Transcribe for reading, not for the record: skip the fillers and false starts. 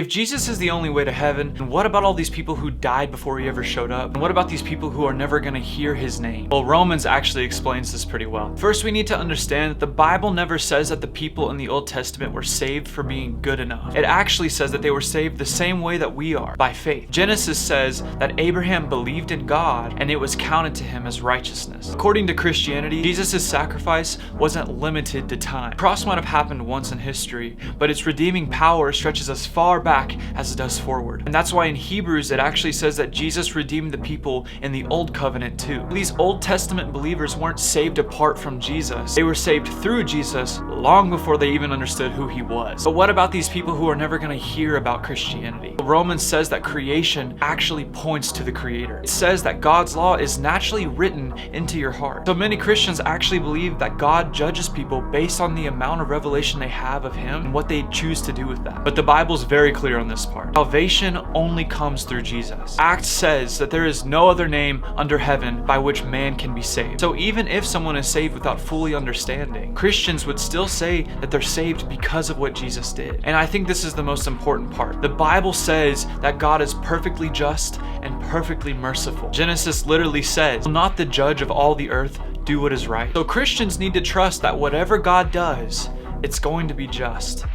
If Jesus is the only way to heaven, then what about all these people who died before he ever showed up? And what about these people who are never going to hear his name? Well, Romans actually explains this pretty well. First, we need to understand that the Bible never says that the people in the Old Testament were saved for being good enough. It actually says that they were saved the same way that we are, by faith. Genesis says that Abraham believed in God and it was counted to him as righteousness. According to Christianity, Jesus' sacrifice wasn't limited to time. The cross might have happened once in history, but its redeeming power stretches as far back as it does forward. And that's why in Hebrews it actually says that Jesus redeemed the people in the Old Covenant too. These Old Testament believers weren't saved apart from Jesus. They were saved through Jesus long before they even understood who he was. But what about these people who are never going to hear about Christianity? Romans says that creation actually points to the Creator. It says that God's law is naturally written into your heart. So many Christians actually believe that God judges people based on the amount of revelation they have of him and what they choose to do with that. But the Bible's very clear on this part. Salvation only comes through Jesus. Acts says that there is no other name under heaven by which man can be saved. So even if someone is saved without fully understanding, Christians would still say that they're saved because of what Jesus did. And I think this is the most important part. The Bible says that God is perfectly just and perfectly merciful. Genesis literally says, "Will not the judge of all the earth do what is right?" So Christians need to trust that whatever God does, it's going to be just.